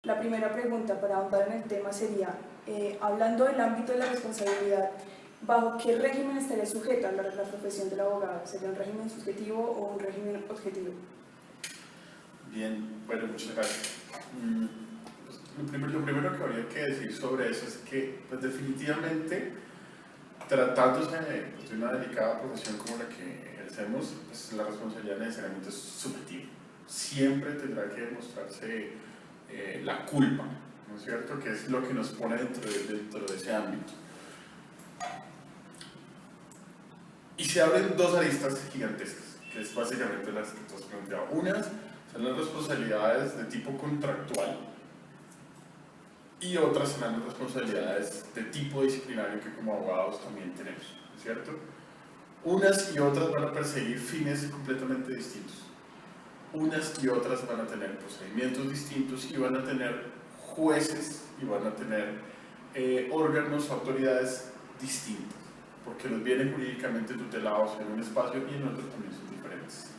La primera pregunta para ahondar en el tema sería, hablando del ámbito de la responsabilidad, ¿bajo qué régimen estaría sujeta la profesión del abogado? ¿Sería un régimen subjetivo o un régimen objetivo? Bien, bueno, muchas gracias. Lo primero que habría que decir sobre eso es que, pues, definitivamente, tratándose de una delicada profesión como la que ejercemos, pues, la responsabilidad necesariamente es subjetiva. Siempre tendrá que demostrarse la culpa, ¿no es cierto?, que es lo que nos pone dentro de ese ámbito. Y se abren dos aristas gigantescas, que es básicamente las que tú has planteado. Unas son las responsabilidades de tipo contractual y otras son las responsabilidades de tipo disciplinario que como abogados también tenemos, ¿cierto? Unas y otras van a perseguir fines completamente distintos. Unas y otras van a tener procedimientos distintos y van a tener jueces y van a tener órganos, autoridades distintas, porque los vienen jurídicamente tutelados en un espacio y en otro también son diferentes.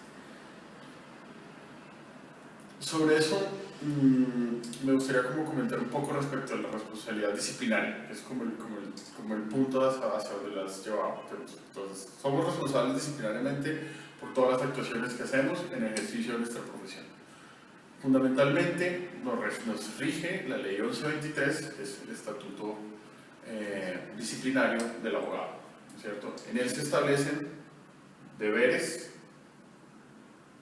Sobre eso me gustaría comentar un poco respecto a la responsabilidad disciplinaria, que es como el punto hacia donde las llevamos. Entonces, somos responsables disciplinariamente por todas las actuaciones que hacemos en ejercicio de nuestra profesión. Fundamentalmente nos rige la ley 1123, que es el estatuto disciplinario del abogado, ¿cierto? En él se establecen deberes,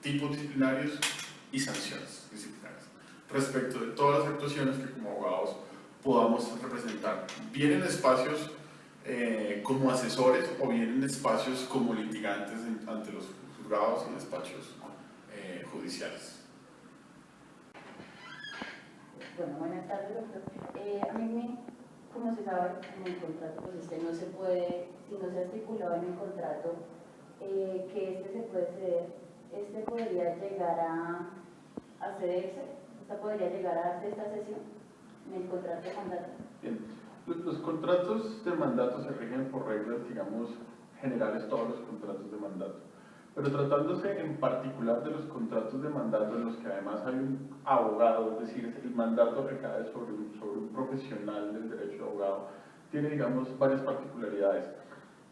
tipos disciplinarios y sanciones disciplinarias respecto de todas las actuaciones que como abogados podamos representar, bien en espacios como asesores o bien en espacios como litigantes ante los juzgados y despachos judiciales. Bueno, buenas tardes, doctor. A mí, como se sabe, en el contrato, pues no se puede, si no se ha estipulado en el contrato que se puede ceder, podría llegar a cederse, podría llegar a hacer esta cesión en el contrato de mandato. Bien, los contratos de mandato se rigen por reglas, digamos, generales, todos los contratos de mandato. Pero tratándose en particular de los contratos de mandato en los que además hay un abogado, es decir, el mandato recae sobre un profesional del derecho de abogado, tiene, digamos, varias particularidades.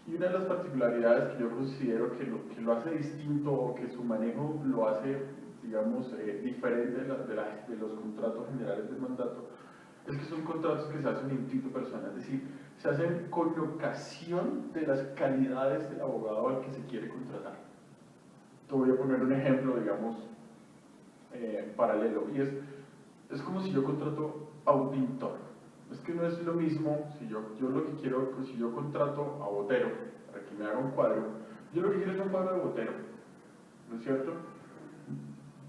Y una de las particularidades que yo considero que lo hace distinto o que su manejo lo hace, digamos, diferente de los contratos generales de mandato, es que son contratos que se hacen in situ persona, es decir, se hacen con ocasión de las calidades del abogado al que se quiere contratar. Te voy a poner un ejemplo, digamos, paralelo, y es como si yo contrato a un pintor. Es que no es lo mismo, si yo lo que quiero, pues si yo contrato a Botero para que me haga un cuadro, yo lo que quiero es un cuadro de Botero, ¿no es cierto?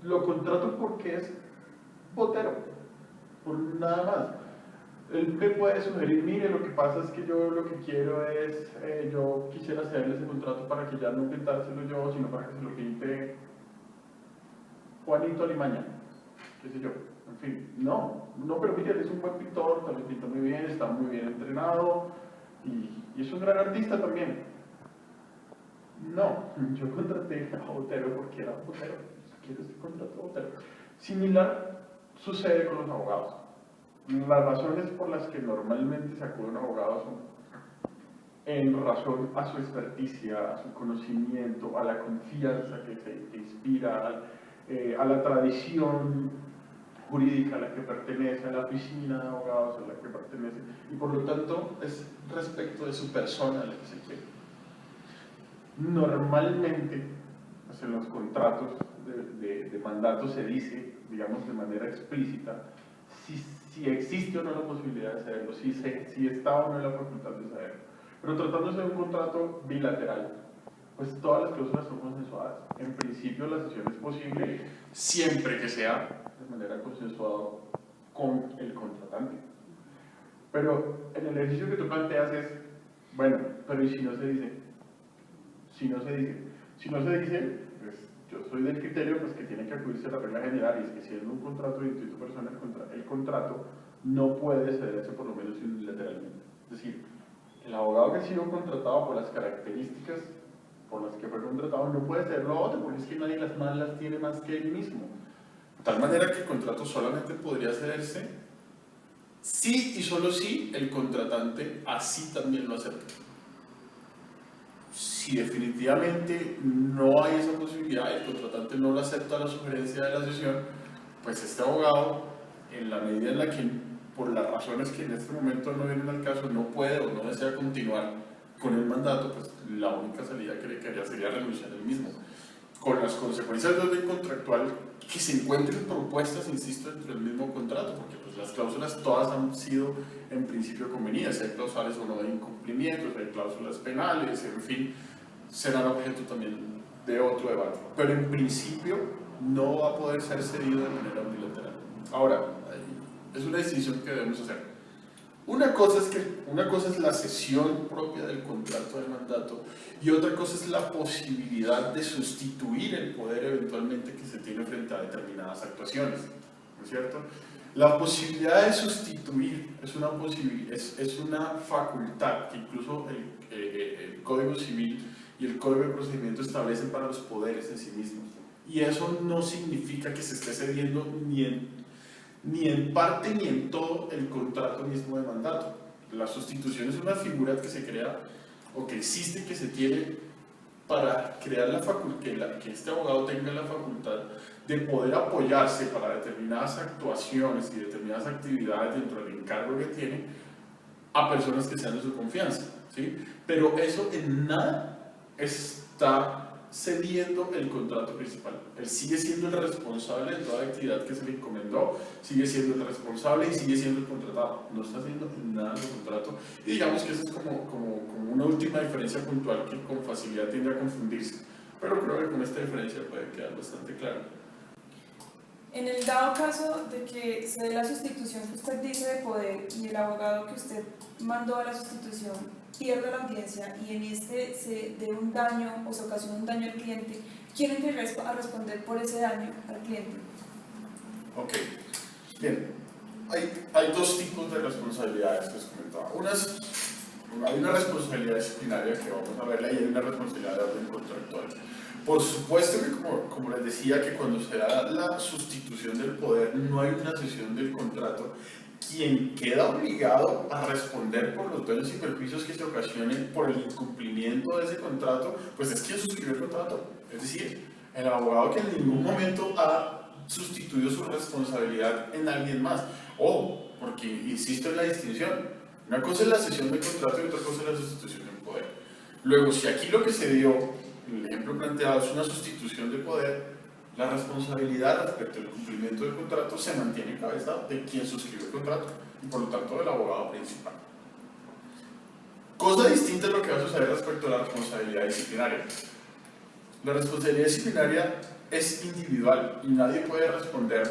Lo contrato porque es Botero, por nada más. Él me puede sugerir, mire, lo que pasa es que yo lo que quiero es, yo quisiera hacerle ese contrato para que ya no pintárselo yo, sino para que se lo pinte Juanito Alimaña, qué sé yo, en fin, no, pero mire, él es un buen pintor, también pinta muy bien, está muy bien entrenado y es un gran artista también. No, yo contraté a Botero porque era Botero, quiero este contrato a Botero. Similar sucede con los abogados. Las razones por las que normalmente se acude a un abogado son en razón a su experticia, a su conocimiento, a la confianza que se inspira, a la tradición jurídica a la que pertenece, a la oficina de abogados a la que pertenece, y por lo tanto es respecto de su persona a la que se quiere. Normalmente, pues en los contratos de mandato se dice, digamos de manera explícita, si existe o no la posibilidad de cederlo, si está o no en la facultad de cederlo. Pero tratándose de un contrato bilateral, pues todas las cláusulas son consensuadas. En principio la cesión es posible siempre que sea de manera consensuada con el contratante. Pero en el ejercicio que tú planteas es, bueno, pero ¿y si no se dice? Si no se dice, pues yo soy del criterio pues, que tiene que acudirse a la regla general, y es que si es un contrato de instituto personal, el contrato no puede cederse por lo menos unilateralmente. Es decir, el abogado que ha sido contratado por las características por las que fue contratado no puede cederlo a otro, porque es que nadie las tiene más que él mismo. De tal manera que el contrato solamente podría cederse si y solo si el contratante así también lo acepta. Si definitivamente no hay esa posibilidad y el contratante no lo acepta la sugerencia de la cesión, pues este abogado, en la medida en la que, por las razones que en este momento no vienen al caso, no puede o no desea continuar con el mandato, pues la única salida que le quedaría sería renunciar al mismo, con las consecuencias de orden contractual que se encuentren propuestas, insisto, dentro del mismo contrato, porque pues las cláusulas todas han sido en principio convenidas, hay cláusulas o no de incumplimientos, hay cláusulas penales, en fin, serán objeto también de otro debate, pero en principio no va a poder ser cedido de manera unilateral. Ahora, es una distinción que debemos hacer. Una cosa es la cesión propia del contrato de mandato y otra cosa es la posibilidad de sustituir el poder eventualmente que se tiene frente a determinadas actuaciones, ¿no es cierto? La posibilidad de sustituir es una facultad que incluso el Código Civil y el Código de Procedimiento establecen para los poderes en sí mismos. Y eso no significa que se esté cediendo ni en parte ni en todo el contrato mismo de mandato. La sustitución es una figura que se crea o que existe, que se tiene para crear la facultad, que este abogado tenga la facultad de poder apoyarse para determinadas actuaciones y determinadas actividades dentro del encargo que tiene a personas que sean de su confianza, ¿sí? Pero eso en nada está cediendo el contrato principal. Él sigue siendo el responsable de toda la actividad que se le encomendó, sigue siendo el responsable y sigue siendo el contratado. No está haciendo nada del contrato. Y digamos que esa es como una última diferencia puntual que con facilidad tiende a confundirse. Pero creo que con esta diferencia puede quedar bastante claro. En el dado caso de que se dé la sustitución que usted dice de poder y el abogado que usted mandó a la sustitución pierde la audiencia y en este se dé un daño o se ocasiona un daño al cliente, ¿quién entra a responder por ese daño al cliente? Ok, bien, hay dos tipos de responsabilidades que les comentaba. Hay una responsabilidad disciplinaria que vamos a verla y hay una responsabilidad de orden contractual. Por supuesto que, como les decía, que cuando se da la sustitución del poder no hay una cesión del contrato. Quien queda obligado a responder por los daños y perjuicios que se ocasionen por el incumplimiento de ese contrato, pues es quien suscribió el contrato. Es decir, el abogado que en ningún momento ha sustituido su responsabilidad en alguien más. O, porque insisto en la distinción, una cosa es la cesión del contrato y otra cosa es la sustitución del poder. Luego, si aquí lo que se dio, el ejemplo planteado, es una sustitución de poder, la responsabilidad respecto al cumplimiento del contrato se mantiene en cabeza de quien suscribió el contrato y por lo tanto del abogado principal. Cosa distinta es lo que va a suceder respecto a la responsabilidad disciplinaria. La responsabilidad disciplinaria es individual y nadie puede responder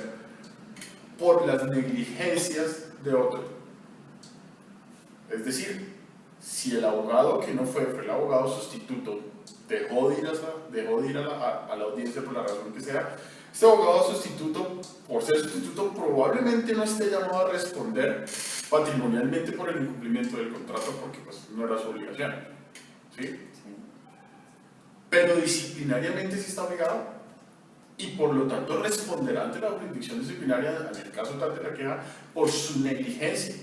por las negligencias de otro. Es decir, si el abogado que no fue el abogado sustituto dejó de ir a la audiencia por la razón que sea, este abogado sustituto, por ser sustituto, probablemente no esté llamado a responder patrimonialmente por el incumplimiento del contrato porque pues, no era su obligación. ¿Sí? Pero disciplinariamente sí está obligado y por lo tanto responderá ante la jurisdicción disciplinaria, en el caso tal de la queja, por su negligencia,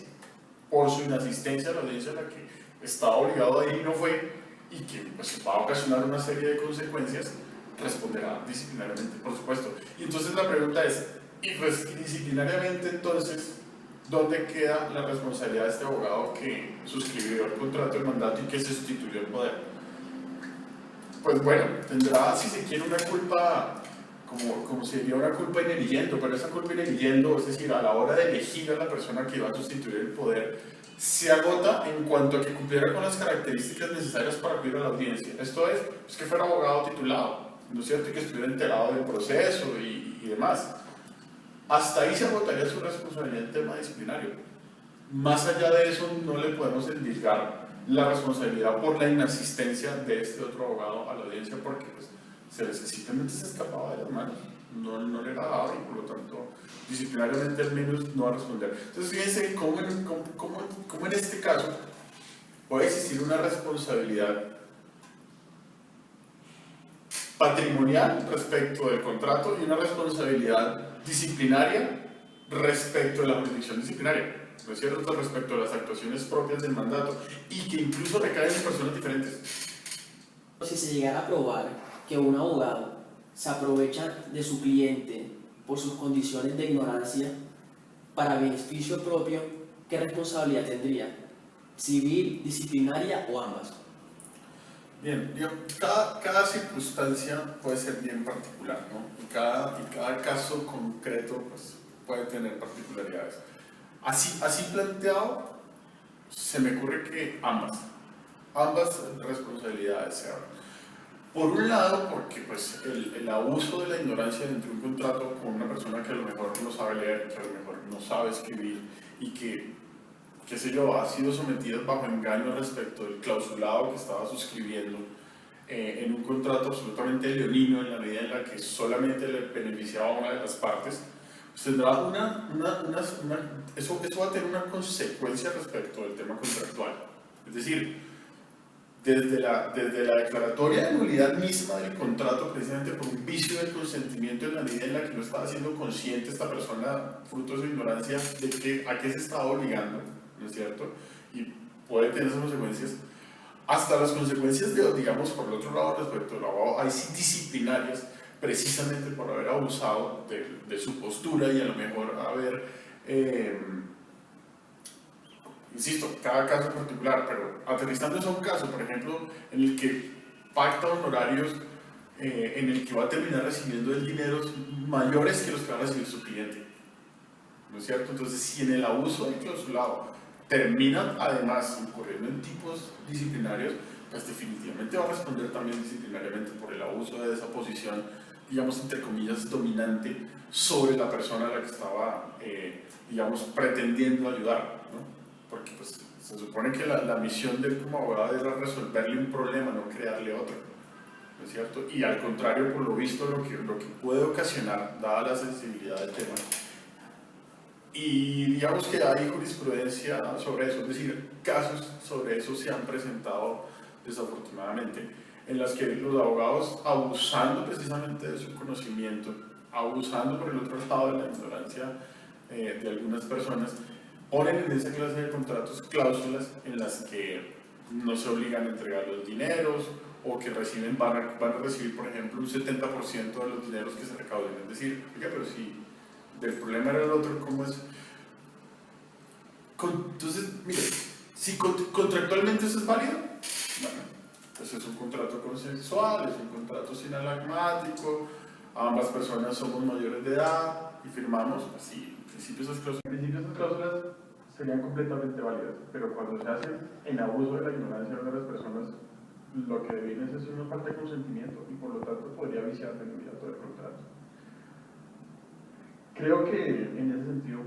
por su inasistencia a la audiencia a la que estaba obligado a ir y no fue, y que pues, va a ocasionar una serie de consecuencias, responderá disciplinariamente, por supuesto. Y entonces la pregunta es, y pues disciplinariamente entonces, ¿dónde queda la responsabilidad de este abogado que suscribió el contrato de mandato y que se sustituyó el poder? Pues bueno, tendrá, si se quiere, una culpa, como sería una culpa in eligendo, pero esa culpa in eligendo, es decir, a la hora de elegir a la persona que va a sustituir el poder, se agota en cuanto a que cumpliera con las características necesarias para acudir a la audiencia. Esto es, que fuera abogado titulado, ¿no es cierto? Y que estuviera enterado del proceso y demás. Hasta ahí se agotaría su responsabilidad en tema disciplinario. Más allá de eso, no le podemos endilgar la responsabilidad por la inasistencia de este otro abogado a la audiencia porque pues, simplemente se escapaba de las manos. No le era dado y por lo tanto disciplinariamente al menos no va a responder. Entonces fíjense cómo en este caso puede existir una responsabilidad patrimonial respecto del contrato y una responsabilidad disciplinaria respecto de la jurisdicción disciplinaria, ¿no es cierto?, respecto a las actuaciones propias del mandato y que incluso recaen en personas diferentes. Si se llegara a probar que un abogado se aprovecha de su cliente por sus condiciones de ignorancia para beneficio propio, ¿qué responsabilidad tendría? ¿Civil, disciplinaria o ambas? Bien, cada circunstancia puede ser bien particular, ¿no? Y cada caso concreto pues, puede tener particularidades. Así planteado, se me ocurre que ambas responsabilidades se abren. Por un lado, porque pues, el abuso de la ignorancia dentro de un contrato con una persona que a lo mejor no sabe leer, que a lo mejor no sabe escribir y que, qué sé yo, ha sido sometido bajo engaño respecto del clausulado que estaba suscribiendo en un contrato absolutamente leonino en la medida en la que solamente le beneficiaba a una de las partes, pues tendrá eso va a tener una consecuencia respecto del tema contractual. Es decir, desde la declaratoria de nulidad misma del contrato, precisamente por un vicio del consentimiento en la medida en la que no estaba siendo consciente esta persona, fruto de su ignorancia, de a qué se estaba obligando, ¿no es cierto? Y puede tener esas consecuencias, hasta las consecuencias digamos, por el otro lado, respecto al abogado, hay sí disciplinarias, precisamente por haber abusado de su postura y a lo mejor haber... insisto, cada caso en particular, pero aterrizando eso a un caso, por ejemplo, en el que pacta honorarios en el que va a terminar recibiendo dineros mayores que los que va a recibir su cliente, ¿no es cierto? Entonces, si en el abuso del clausulado termina además incurriendo en tipos disciplinarios, pues definitivamente va a responder también disciplinariamente por el abuso de esa posición, digamos, entre comillas, dominante sobre la persona a la que estaba, digamos, pretendiendo ayudar, ¿no? Porque pues, se supone que la misión de él como abogado era resolverle un problema, no crearle otro, ¿no es cierto? Y al contrario, por lo visto, lo que puede ocasionar, dada la sensibilidad del tema. Y digamos que hay jurisprudencia sobre eso, es decir, casos sobre eso se han presentado desafortunadamente, en las que los abogados, abusando precisamente de su conocimiento, abusando por el otro lado de la ignorancia de algunas personas, ponen en esa clase de contratos cláusulas en las que no se obligan a entregar los dineros o que van a recibir, por ejemplo, un 70% de los dineros que se recauden. Es decir, oiga, pero si el problema era el otro, ¿cómo es? Entonces, mire, si contractualmente eso es válido, bueno, pues es un contrato consensual, es un contrato sinalagmático, ambas personas somos mayores de edad y firmamos así. En principio esas cláusulas serían completamente válidas, pero cuando se hacen en abuso de la ignorancia de las personas, lo que viene es una falta de consentimiento y por lo tanto podría viciar de nulidad todo el contrato. Creo que en ese sentido